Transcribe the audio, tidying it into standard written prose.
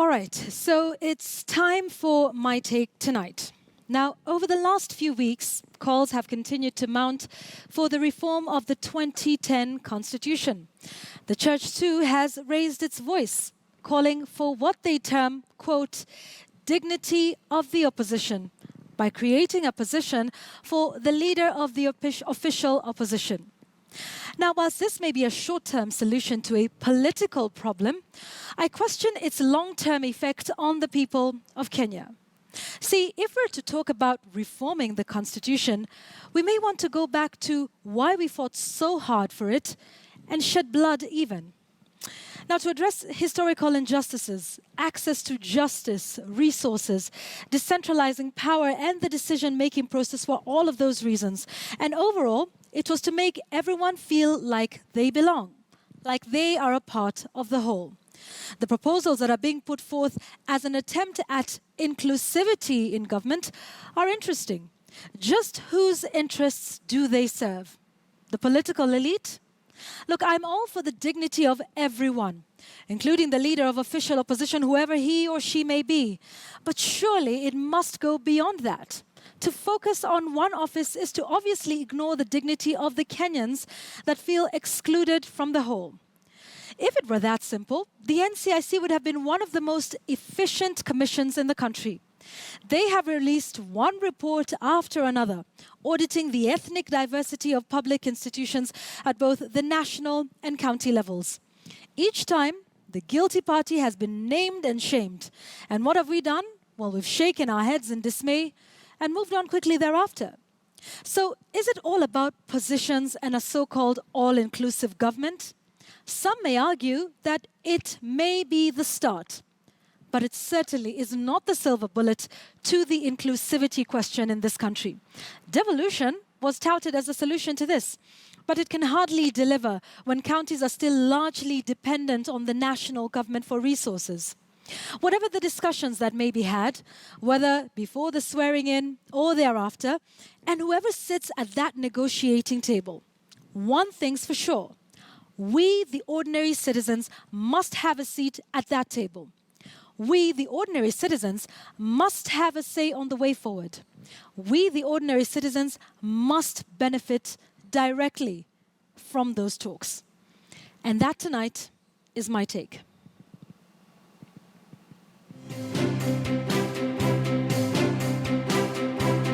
All right, so it's time for my take tonight. Now, over the last few weeks, calls have continued to mount for the reform of the 2010 Constitution. The Church, too, has raised its voice, calling for what they term, quote, dignity of the opposition, by creating a position for the leader of the official opposition. Now, whilst this may be a short-term solution to a political problem, I question its long-term effect on the people of Kenya. See, if we're to talk about reforming the Constitution, we may want to go back to why we fought so hard for it and shed blood even. Now, to address historical injustices, access to justice, resources, decentralizing power, and the decision-making process for all of those reasons. And overall, it was to make everyone feel like they belong, like they are a part of the whole. The proposals that are being put forth as an attempt at inclusivity in government are interesting. Just whose interests do they serve? The political elite? Look, I'm all for the dignity of everyone, including the leader of official opposition, whoever he or she may be. But surely it must go beyond that. To focus on one office is to obviously ignore the dignity of the Kenyans that feel excluded from the whole. If it were that simple, the NCIC would have been one of the most efficient commissions in the country. They have released one report after another, auditing the ethnic diversity of public institutions at both the national and county levels. Each time, the guilty party has been named and shamed. And what have we done? Well, we've shaken our heads in dismay and moved on quickly thereafter. So, is it all about positions and a so-called all-inclusive government? Some may argue that it may be the start, but it certainly is not the silver bullet to the inclusivity question in this country. Devolution was touted as a solution to this, but it can hardly deliver when counties are still largely dependent on the national government for resources. Whatever the discussions that may be had, whether before the swearing in or thereafter, and whoever sits at that negotiating table, one thing's for sure: we, the ordinary citizens, must have a seat at that table. We, the ordinary citizens, must have a say on the way forward. We, the ordinary citizens, must benefit directly from those talks. And that tonight is my take.